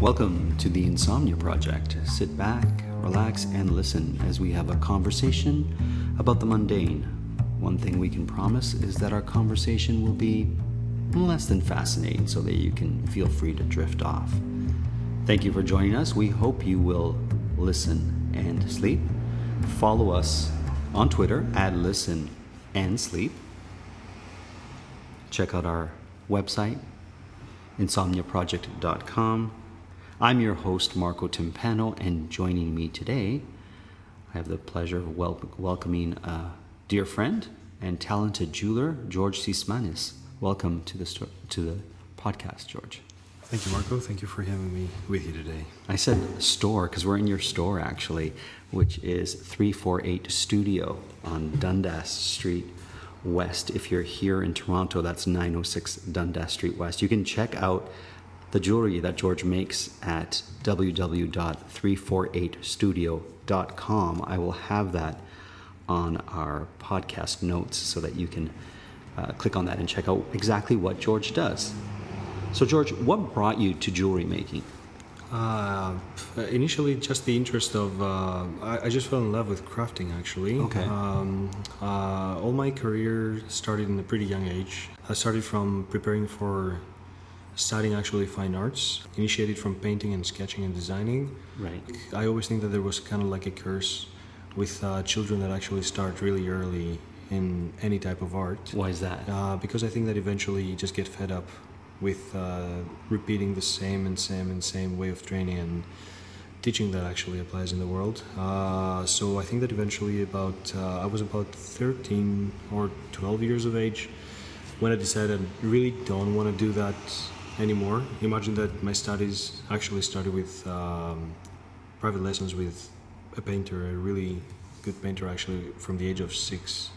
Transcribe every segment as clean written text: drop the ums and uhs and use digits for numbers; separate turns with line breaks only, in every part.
Welcome to the Insomnia Project. Sit back, relax, and listen as we have a conversation about the mundane. One thing we can promise is that our conversation will be less than fascinating so that you can feel free to drift off. Thank you for joining us. We hope you will listen and sleep. Follow us on Twitter at Listen and Sleep. Check out our website, insomniaproject.com. I'm your host, Marco Timpano, and joining me today, I have the pleasure of welcoming a dear friend and talented jeweler, George Sismanis. Welcome to the podcast, George.
Thank you, Marco. Thank you for having me with you today.
I said store because we're in your store, actually, which is 348 Studio on Dundas Street West. If you're here in Toronto, that's 906 Dundas Street West. You can check out the jewelry that George makes at www.348studio.com. I will have that on our podcast notes so that you can click on that and check out exactly what George does. So George, what brought you to jewelry making?
Initially, just the interest of, I just fell in love with crafting, actually.
Okay.
All my career started in a pretty young age. I started from preparing for studying actually fine arts, initiated from painting and sketching and designing.
Right.
I always think that there was kind of like a curse with children that actually start really early in any type of art.
Why is that?
Because I think that eventually you just get fed up with repeating the same way of training and teaching that actually applies in the world. So I think that eventually I was about 13 or 12 years of age when I decided I really don't want to do that anymore. Imagine that my studies actually started with private lessons with a painter, a really good painter actually, from the age of 6.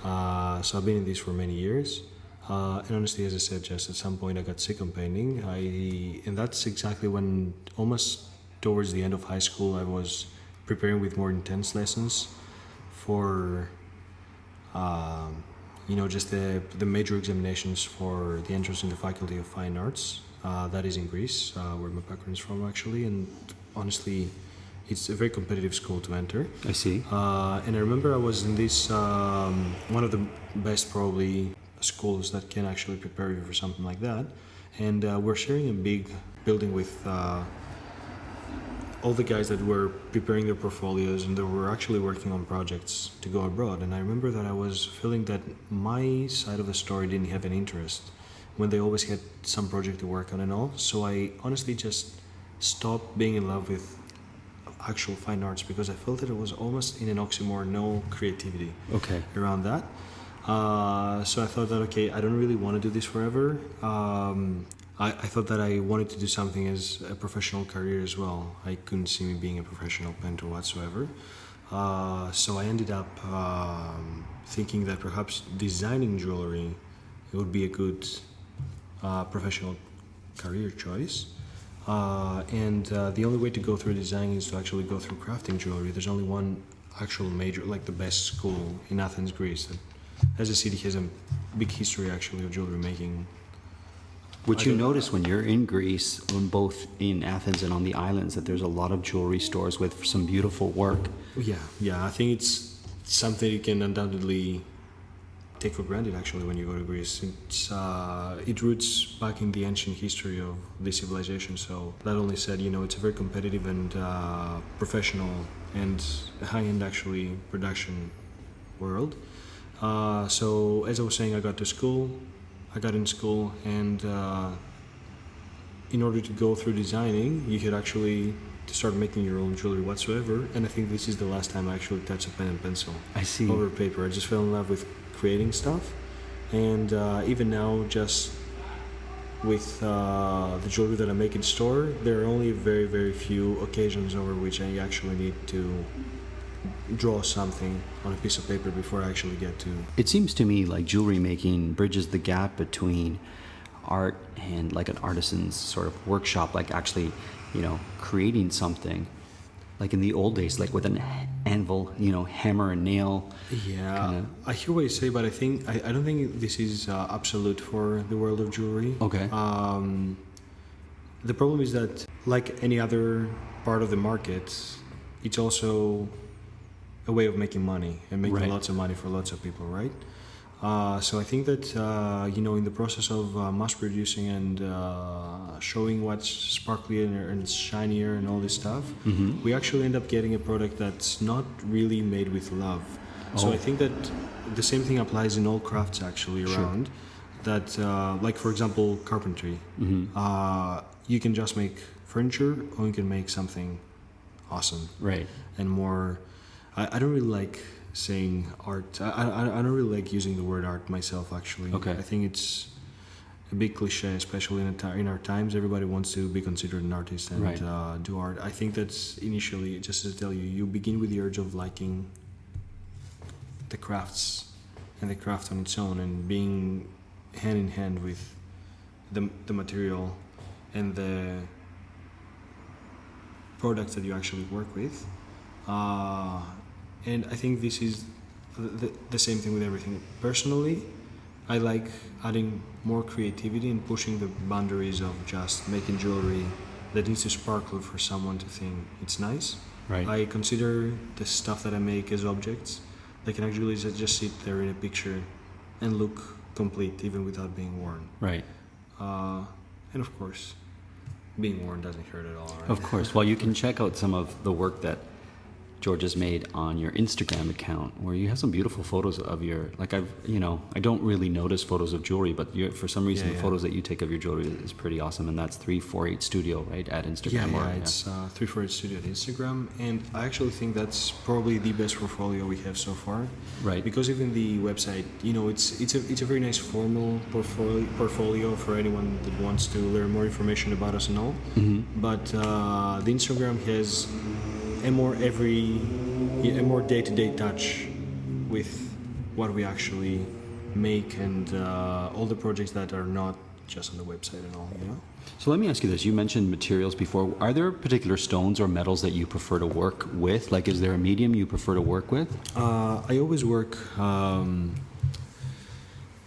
So I've been in this for many years. And honestly, as I said, just at some point I got sick of painting. And that's exactly when, almost towards the end of high school, I was preparing with more intense lessons for just the major examinations for the entrance in the Faculty of Fine Arts. That is in Greece, where my background is from, actually. And honestly, it's a very competitive school to enter.
I see.
And I remember I was in this, one of the best probably schools that can actually prepare you for something like that. And we're sharing a big building with all the guys that were preparing their portfolios and they were actually working on projects to go abroad. And I remember that I was feeling that my side of the story didn't have any interest when they always had some project to work on and all. So I honestly just stopped being in love with actual fine arts because I felt that it was almost in an oxymoron, no creativity around that. So I thought that, okay, I don't really want to do this forever. I thought that I wanted to do something as a professional career as well. I couldn't see me being a professional painter whatsoever. So I ended up thinking that perhaps designing jewelry would be a good professional career choice. And the only way to go through design is to actually go through crafting jewelry. There's only one actual major, like the best school in Athens, Greece, that as a city has a big history actually of jewelry making.
Would you notice when you're in Greece, both in Athens and on the islands, that there's a lot of jewelry stores with some beautiful work?
Yeah. I think it's something you can undoubtedly take for granted actually when you go to Greece. It roots back in the ancient history of this civilization. So that only said, it's a very competitive and professional and high-end actually production world. So as I was saying, I got in school, and in order to go through designing, you had actually to start making your own jewelry whatsoever. And I think this is the last time I actually touched a pen and pencil over paper. I just fell in love with creating stuff, and even now, just with the jewelry that I make in store, there are only very, very few occasions over which I actually need to draw something on a piece of paper before I actually get to.
It seems to me like jewelry making bridges the gap between art and like an artisan's sort of workshop, like actually, creating something. Like in the old days, like with an anvil, hammer and nail.
Yeah,
kinda.
I hear what you say, but I don't think this is absolute for the world of jewelry.
Okay.
The problem is that like any other part of the market, it's also a way of making money and making
Right.
lots of money for lots of people, right? So I think that in the process of mass producing and showing what's sparklier and shinier and all this stuff, we actually end up getting a product that's not really made with love. So I think that the same thing applies in all crafts actually around. That, like for example, carpentry. You can just make furniture, or you can make something awesome.
Right.
And more. I don't really like saying art. I don't really like using the word art myself. Actually,
Okay.
I think it's a big cliche, especially in our times. Everybody wants to be considered an artist and
Right.
do art. I think that's initially, just to tell you, you begin with the urge of liking the crafts and the craft on its own, and being hand in hand with the material and the products that you actually work with. And I think this is the same thing with everything. Personally, I like adding more creativity and pushing the boundaries of just making jewelry that needs to sparkle for someone to think it's nice.
Right.
I consider the stuff that I make as objects that can actually just sit there in a picture and look complete even without being worn.
Right.
And of course, being worn doesn't hurt at all, right?
Of course. Well, you can check out some of the work that George has made on your Instagram account, where you have some beautiful photos of your, like I don't really notice photos of jewelry, but for some reason the photos that you take of your jewelry is pretty awesome, and that's 348 Studio, right, at Instagram.
It's 348 Studio at Instagram, and I actually think that's probably the best portfolio we have so far.
Right.
Because even the website, it's a very nice formal portfolio for anyone that wants to learn more information about us and all. But the Instagram has a more day-to-day touch with what we actually make, and all the projects that are not just on the website and all,
So let me ask you this. You mentioned materials before. Are there particular stones or metals that you prefer to work with? Like, is there a medium you prefer to work with?
I always work, I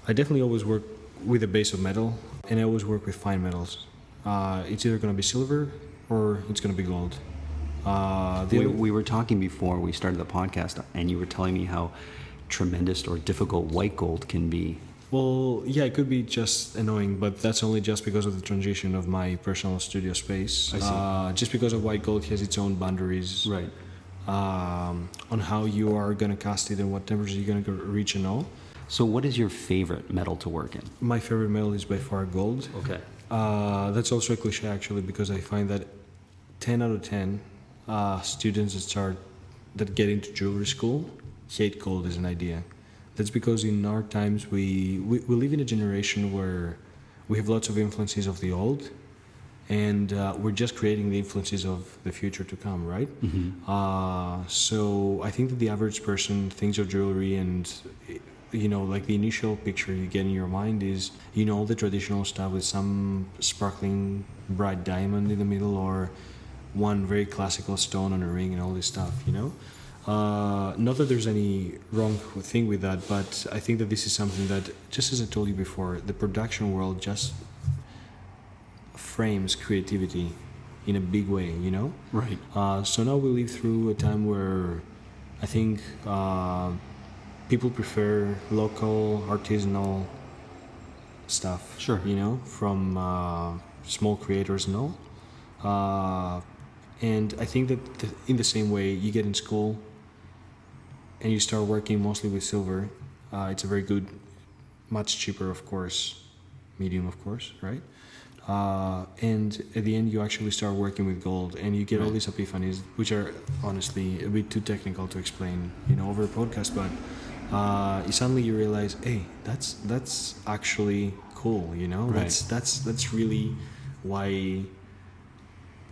definitely always work with a base of metal, and I always work with fine metals. It's either going to be silver or it's going to be gold.
We were talking before we started the podcast, and you were telling me how tremendous or difficult white gold can be.
Well, yeah, it could be just annoying, but that's only just because of the transition of my personal studio space.
I see.
Just because of white gold has its own boundaries,
Right.
on how you are going to cast it and what temperature you're going to reach and all.
So what is your favorite metal to work in?
My favorite metal is by far gold.
Okay.
That's also a cliche, actually, because I find that 10 out of 10 students that get into jewelry school hate gold as an idea. That's because in our times we live in a generation where we have lots of influences of the old, and we're just creating the influences of the future to come, right? So I think that the average person thinks of jewelry, and like the initial picture you get in your mind is the traditional stuff with some sparkling bright diamond in the middle, or one very classical stone on a ring and all this stuff, Not that there's any wrong thing with that, but I think that this is something that, just as I told you before, the production world just frames creativity in a big way,
Right.
So now we live through a time where I think people prefer local, artisanal stuff.
Sure.
From small creators and all. And I think that in the same way you get in school and you start working mostly with silver, it's a very good, much cheaper, of course, medium, of course, right? And at the end you actually start working with gold, and you get all these epiphanies, which are honestly a bit too technical to explain, over a podcast, but suddenly you realize, hey, that's actually cool,
Right.
That's really why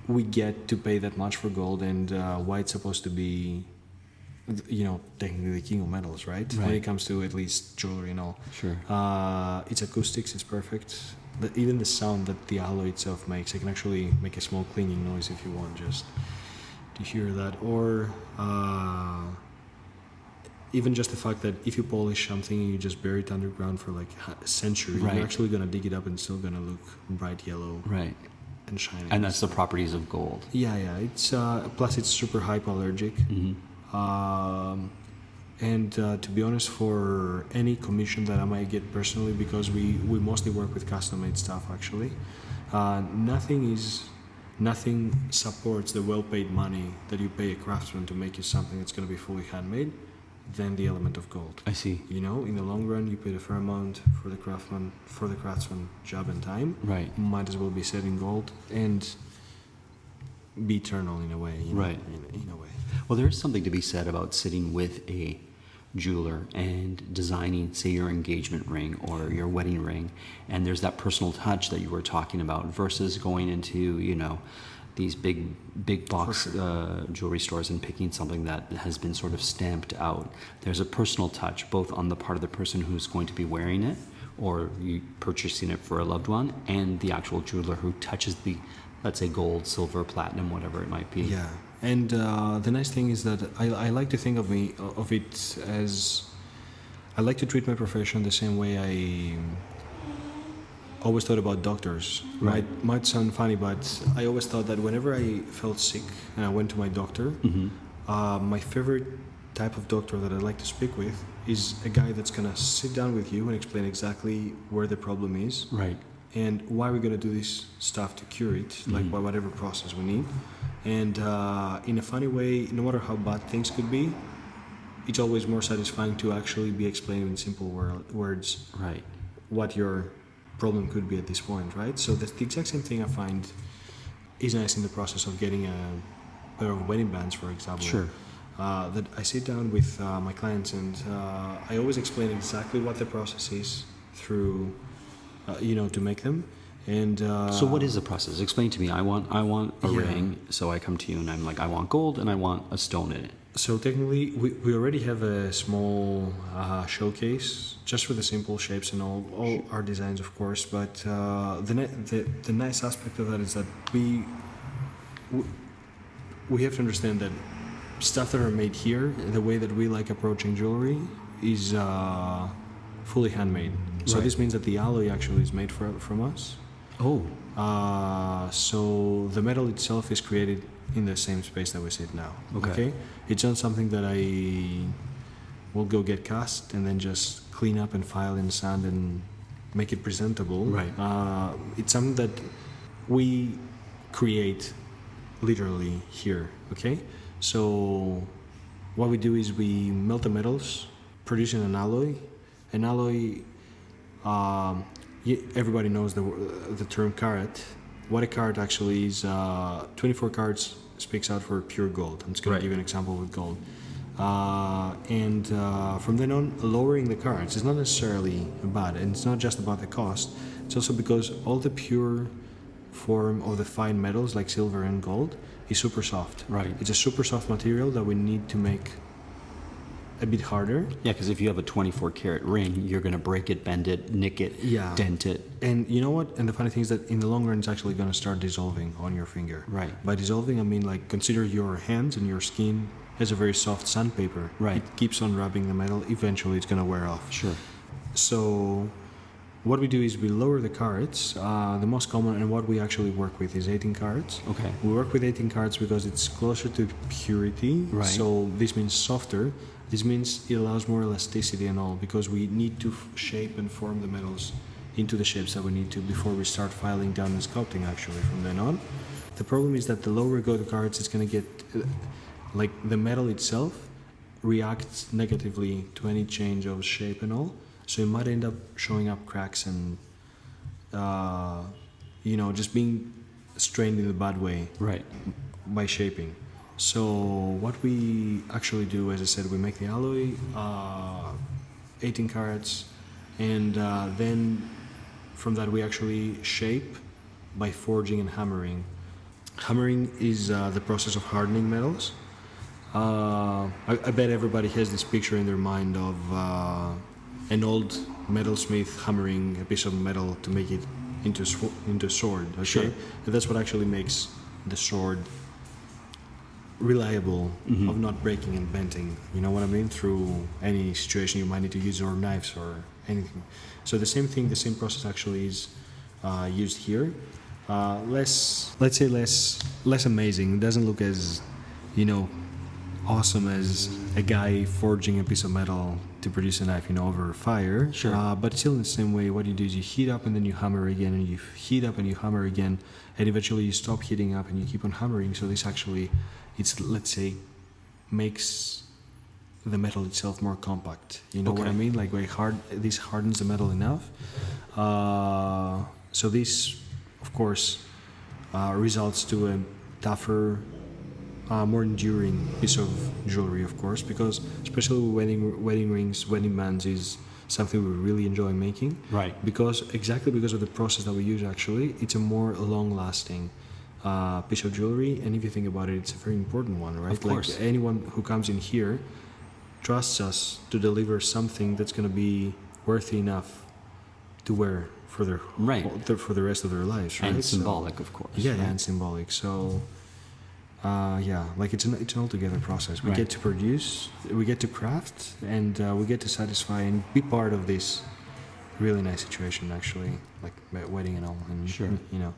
we get to pay that much for gold, and why it's supposed to be, technically the king of metals, right? When it comes to at least jewelry and all.
Sure.
It's acoustics, it's perfect. Even the sound that the alloy itself makes, I can actually make a small clinging noise if you want, just to hear that. Or even just the fact that if you polish something and you just bury it underground for like a century,
Right.
you're actually going to dig it up and it's still going to look bright yellow.
Right.
and shining.
And that's the properties of gold.
Yeah. It's plus it's super hypoallergic. And to be honest, for any commission that I might get personally, because we mostly work with custom-made stuff actually, nothing supports the well-paid money that you pay a craftsman to make you something that's going to be fully handmade than the element of gold.
I see.
You know, in the long run, you paid a fair amount for the craftsman job and time.
Right.
Might as well be set in gold and be eternal in a way. You know,
right.
In a way.
Well, there is something to be said about sitting with a jeweler and designing, say, your engagement ring or your wedding ring, and there's that personal touch that you were talking about versus going into, you know, these big box jewelry stores and picking something that has been sort of stamped out. There's a personal touch both on the part of the person who's going to be wearing it or you purchasing it for a loved one, and the actual jeweler who touches the, let's say, gold, silver, platinum, whatever it might be.
Yeah. And the nice thing is that I like to think of it as, I like to treat my profession the same way I always thought about doctors.
Right.
Might sound funny, but I always thought that whenever I felt sick and I went to my doctor, my favorite type of doctor that I like to speak with is a guy that's gonna sit down with you and explain exactly where the problem is.
Right.
And why we're going to do this stuff to cure it, like by whatever process we need. And in a funny way, no matter how bad things could be, it's always more satisfying to actually be explaining in simple words
Right.
what your problem could be at this point, right? So that's the exact same thing I find is nice in the process of getting a pair of wedding bands, for example.
Sure.
That I sit down with my clients and I always explain exactly what the process is through to make them. And
so what is the process? Explain to me. I want a ring, so I come to you and I'm like, I want gold and I want a stone in it.
So technically, we already have a small showcase just for the simple shapes and all our designs, of course. But the nice aspect of that is that we have to understand that stuff that are made here, the way that we like approaching jewelry, is fully handmade. So this means that the alloy actually is made from us.
Oh.
So the metal itself is created in the same space that we sit now. Okay. It's not something that I will go get cast and then just clean up and file in sand and make it presentable.
Right.
It's something that we create literally here. Okay. So what we do is we melt the metals, producing an alloy. An alloy, everybody knows the term carat. What a carat actually is, 24 carats speaks out for pure gold. I'm just going to give you an example with gold. And from then on, lowering the carats is not necessarily bad, and it's not just about the cost. It's also because all the pure form of the fine metals like silver and gold is super soft.
Right.
It's a super soft material that we need to make a bit harder.
Yeah, because if you have a 24 karat ring, you're going to break it, bend it, nick it, dent it.
And you know what? And the funny thing is that in the long run, it's actually going to start dissolving on your finger.
Right.
By dissolving, I mean like consider your hands and your skin has a very soft sandpaper.
Right.
It keeps on rubbing the metal. Eventually, it's going to wear off.
Sure.
So what we do is we lower the carats. The most common and what we actually work with is 18 carats.
Okay.
We work with 18 carats because it's closer to purity.
Right.
So this means softer. This means it allows more elasticity and all because we need to shape and form the metals into the shapes that we need to before we start filing down and sculpting actually from then on. The problem is that the lower we go the carats, it's going to get, like the metal itself reacts negatively to any change of shape and all. So it might end up showing up cracks and, just being strained in a bad way.
Right.
By shaping. So what we actually do, as I said, we make the alloy, 18 carats, and then from that we actually shape by forging and hammering. Hammering is the process of hardening metals. I bet everybody has this picture in their mind of an old metalsmith hammering a piece of metal to make it into a sword. Okay?
Sure.
And that's what actually makes the sword reliable of not breaking and bending, you know what I mean, through any situation you might need to use, or knives or anything. So the same process actually is used here. less amazing. It doesn't look as, you know, awesome as a guy forging a piece of metal to produce a knife, you know, over fire.
Sure.
But still in the same way, what you do is you heat up and then you hammer again, and you heat up and you hammer again, and eventually you stop heating up and you keep on hammering. So this actually, it's, let's say, makes the metal itself more compact. You know what I mean? Like this hardens the metal enough. So this, of course, results to a tougher, more enduring piece of jewelry, of course, because especially wedding rings, wedding bands is something we really enjoy making.
Right.
Because of the process that we use, actually, it's a more long-lasting piece of jewelry, and if you think about it, it's a very important one, right?
Of course.
Like anyone who comes in here trusts us to deliver something that's going to be worthy enough to wear for their for the rest of their lives, right?
And symbolic, of course.
Yeah, and symbolic. So, like it's an altogether process. We get to produce, we get to craft, and we get to satisfy and be part of this really nice situation, actually, like wedding and all. And, you know.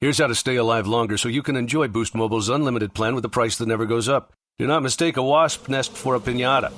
Here's how to stay alive longer so you can enjoy Boost Mobile's unlimited plan with a price that never goes up. Do not mistake a wasp nest for a piñata.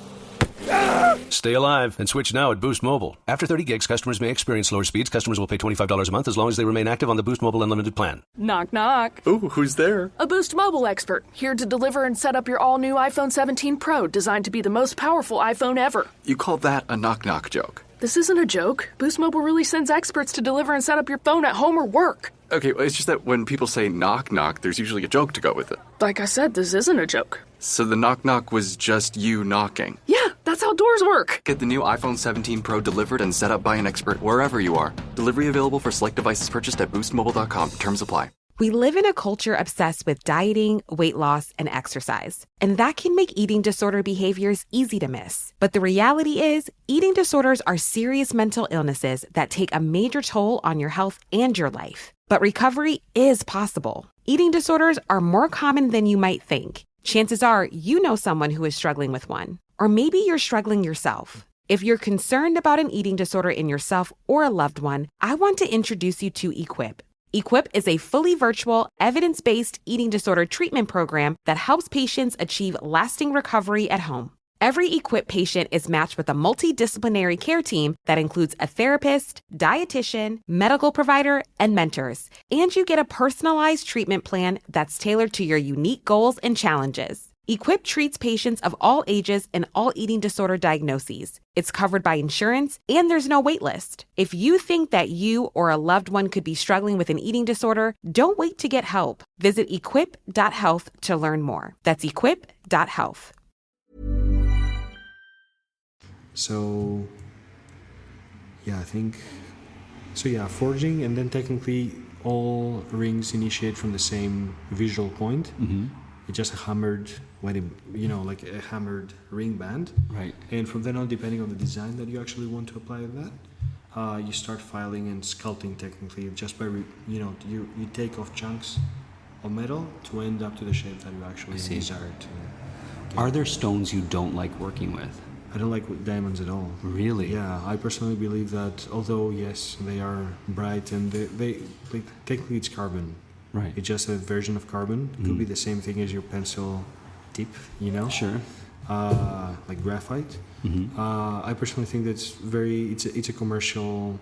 Stay alive and switch now at Boost Mobile. After 30 gigs, customers may experience slower speeds. Customers will pay $25 a month as long as they remain active on the Boost Mobile Unlimited plan.
Knock, knock.
Ooh, who's there?
A Boost Mobile expert, here to deliver and set up your all-new iPhone 17 Pro, designed to be the most powerful iPhone ever.
You call that a knock-knock joke?
This isn't a joke. Boost Mobile really sends experts to deliver and set up your phone at home or work.
Okay, well, it's just that when people say knock-knock, there's usually a joke to go with it.
Like I said, this isn't a joke.
So the knock-knock was just you knocking?
Yeah, that's how doors work.
Get the new iPhone 17 Pro delivered and set up by an expert wherever you are. Delivery available for select devices purchased at boostmobile.com. Terms apply.
We live in a culture obsessed with dieting, weight loss, and exercise. And that can make eating disorder behaviors easy to miss. But the reality is, eating disorders are serious mental illnesses that take a major toll on your health and your life. But recovery is possible. Eating disorders are more common than you might think. Chances are you know someone who is struggling with one. Or maybe you're struggling yourself. If you're concerned about an eating disorder in yourself or a loved one, I want to introduce you to Equip. Equip is a fully virtual, evidence-based eating disorder treatment program that helps patients achieve lasting recovery at home. Every Equip patient is matched with a multidisciplinary care team that includes a therapist, dietitian, medical provider, and mentors. And you get a personalized treatment plan that's tailored to your unique goals and challenges. Equip treats patients of all ages and all eating disorder diagnoses. It's covered by insurance, and there's no wait list. If you think that you or a loved one could be struggling with an eating disorder, don't wait to get help. Visit equip.health to learn more. That's equip.health.
So, yeah, I think... So yeah, forging, and then technically all rings initiate from the same visual point.
Mm-hmm.
It's just a hammered wedding, you know, like a hammered ring band.
Right.
And from then on, depending on the design that you actually want to apply to that, you start filing and sculpting technically just by, you take off chunks of metal to end up to the shape that you actually desire to get.
Are there stones you don't like working with?
I don't like diamonds at all.
Really?
Yeah, I personally believe that although, yes, they are bright and they technically it's carbon.
Right.
It's just a version of carbon. It could be the same thing as your pencil tip, you know?
Sure.
Like graphite.
Mm-hmm.
I personally think that's it's a commercial,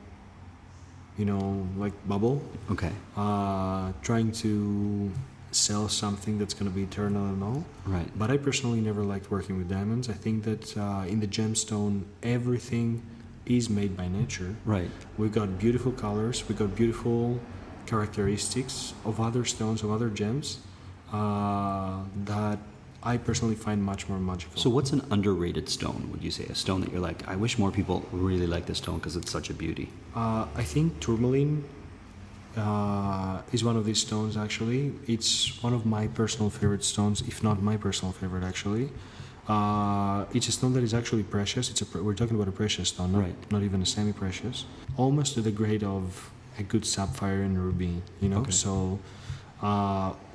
like bubble.
Okay.
Trying to sell something that's going to be eternal and all.
Right.
But I personally never liked working with diamonds. I think that in the gemstone, everything is made by nature.
Right.
We've got beautiful colors. We've got beautiful characteristics of other stones, of other gems, that I personally find much more magical.
So what's an underrated stone, would you say? A stone that you're like, I wish more people really like this stone because it's such a beauty.
I think tourmaline is one of these stones, actually. It's one of my personal favorite stones, if not my personal favorite, actually. It's a stone that is actually precious. We're talking about a precious stone, not even a semi-precious. Almost to the grade of a good sapphire and ruby, Okay. So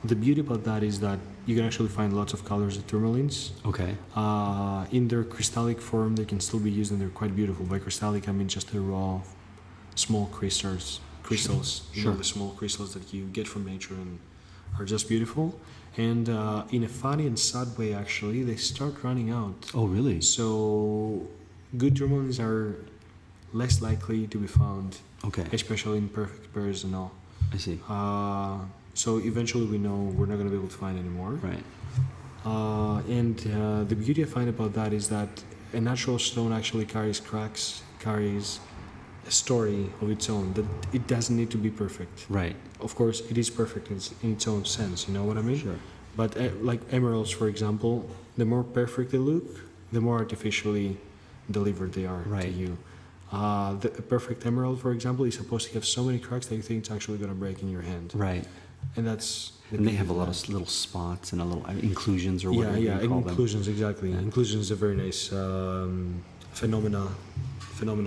the beauty about that is that you can actually find lots of colors of tourmalines.
Okay.
In their crystallic form, they can still be used and they're quite beautiful. By crystallic, I mean just the raw, small crystals crystals, you know, the small crystals that you get from nature and are just beautiful. And in a funny and sad way, actually, they start running out.
Oh, really?
So good tourmalines are less likely to be found,
Okay.
especially in perfect pairs and all.
I see.
So eventually we know we're not going to be able to find anymore.
Right.
And the beauty I find about that is that a natural stone actually carries cracks, carries a story of its own, that it doesn't need to be perfect.
Right.
Of course, it is perfect in its own sense, you know what I mean?
Sure.
But like emeralds, for example, the more perfect they look, the more artificially delivered they are to you. A perfect emerald, for example, is supposed to have so many cracks that you think it's actually going to break in your hand.
Right.
And that's...
And they have a lot of little spots and a little inclusions or whatever you call
inclusions, exactly. Yeah. Inclusions is a very nice phenomenon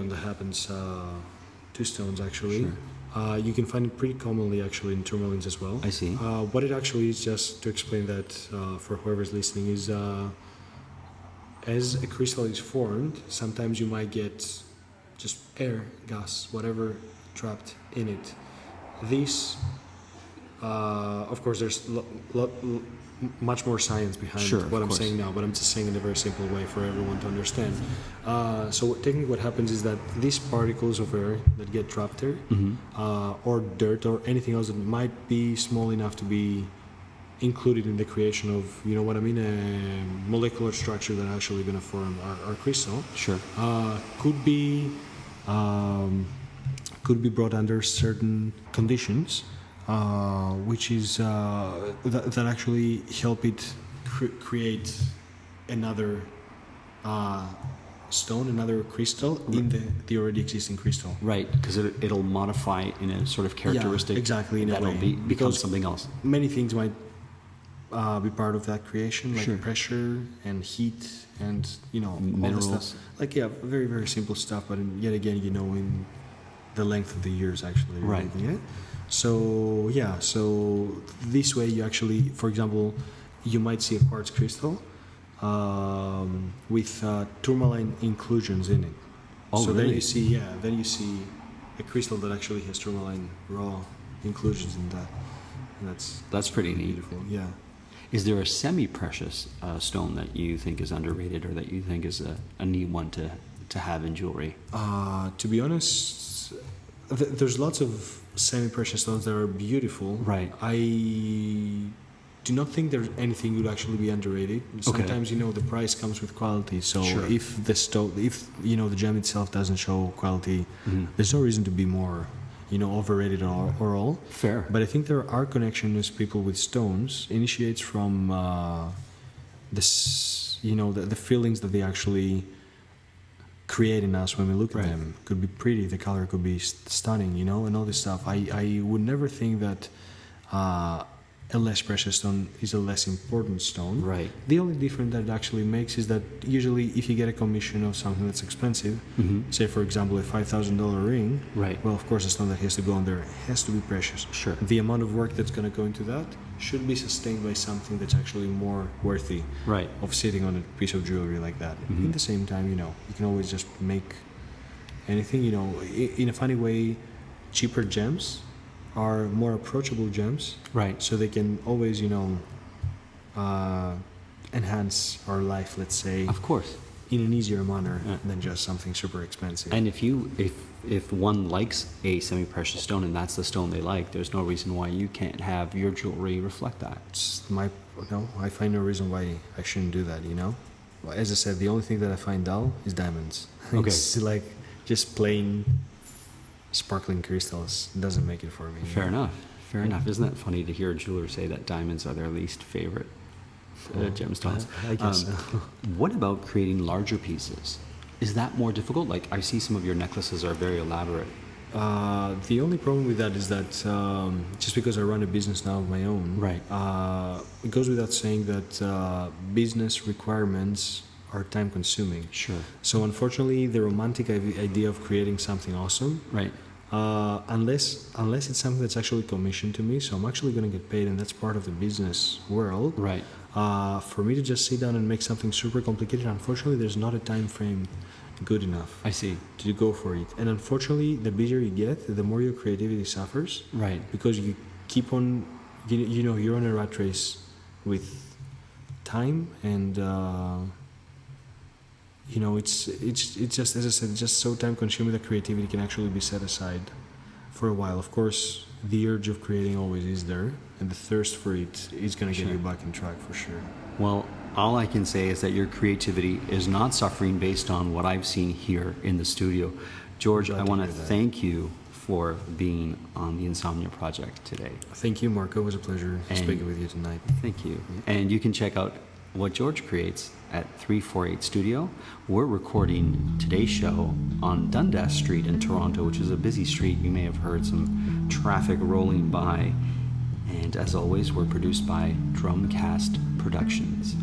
that happens to stones, actually.
Sure.
You can find it pretty commonly, actually, in tourmalines as well.
I see.
What it actually is, just to explain that for whoever's listening, is as a crystal is formed, sometimes you might get just air, gas, whatever trapped in it. These, of course, there's much more science behind what I'm saying now, but I'm just saying in a very simple way for everyone to understand. So technically what happens is that these particles of air that get trapped there, or dirt or anything else that might be small enough to be included in the creation of, you know what I mean, a molecular structure that actually going to form our crystal, could be brought under certain conditions, which is that actually help it create another stone, another crystal in the already existing crystal.
Right, because it'll modify in a sort of characteristic.
Yeah, exactly, in a
that'll
way.
become something else.
Many things might be part of that creation, like pressure and heat and, you know,
minerals.
all this stuff. Like, very, very simple stuff, but yet again, you know, in the length of the years, actually.
Right.
Yeah. So this way you actually, for example, you might see a quartz crystal with tourmaline inclusions in it.
Oh,
so
really?
then you see a crystal that actually has tourmaline raw inclusions in that. And
that's pretty neat.
Beautiful. Yeah.
Is there a semi-precious stone that you think is underrated, or that you think is a neat one to have in jewelry?
To be honest, there's lots of semi-precious stones that are beautiful.
Right.
I do not think there's anything would actually be underrated. Sometimes, you know, the price comes with quality. So if you know, the gem itself doesn't show quality, there's no reason to be more, you know, overrated or all.
Fair.
But I think there are connections people with stones initiates from this, you know, the feelings that they actually create in us when we look at them. Could be pretty, the color could be stunning, you know, and all this stuff. I would never think that a less precious stone is a less important stone.
Right.
The only difference that it actually makes is that usually if you get a commission of something that's expensive, say for example a $5,000 ring, well, of course the stone that has to go on there has to be precious.
Sure.
The amount of work that's going to go into that should be sustained by something that's actually more worthy of sitting on a piece of jewelry like that. At the same time, you know, you can always just make anything, you know, in a funny way. Cheaper gems are more approachable gems, so they can always, you know, enhance our life, let's say,
of course,
in an easier manner than just something super expensive.
And if one likes a semi-precious stone and that's the stone they like, there's no reason why you can't have your jewelry reflect that.
I find no reason why I shouldn't do that, you know. As I said, the only thing that I find dull is diamonds. It's like just plain sparkling crystals doesn't make it for me.
Fair enough. Isn't that funny to hear a jeweler say that diamonds are their least favorite gemstones?
I guess so.
What about creating larger pieces? Is that more difficult? Like, I see some of your necklaces are very elaborate.
The only problem with that is that just because I run a business now of my own, it goes without saying that business requirements are time consuming.
Sure.
So unfortunately, the romantic idea of creating something awesome, unless it's something that's actually commissioned to me, so I'm actually going to get paid, and that's part of the business world. For me to just sit down and make something super complicated, unfortunately, there's not a time frame good enough.
I see.
To go for it. And unfortunately, the busier you get, the more your creativity suffers.
Right.
Because you keep on, you're on a rat race with time, and it's just, as I said, it's just so time consuming that creativity can actually be set aside for a while. Of course, the urge of creating always is there, and the thirst for it is going to get you back on track for sure.
Well, all I can say is that your creativity is not suffering based on what I've seen here in the studio. George, I want to thank you for being on the Insomnia Project today.
Thank you, Marco. It was a pleasure speaking with you tonight.
Thank you. And you can check out what George creates at 348 Studio. We're recording today's show on Dundas Street in Toronto, which is a busy street. You may have heard some traffic rolling by. And as always, we're produced by Drumcast Productions.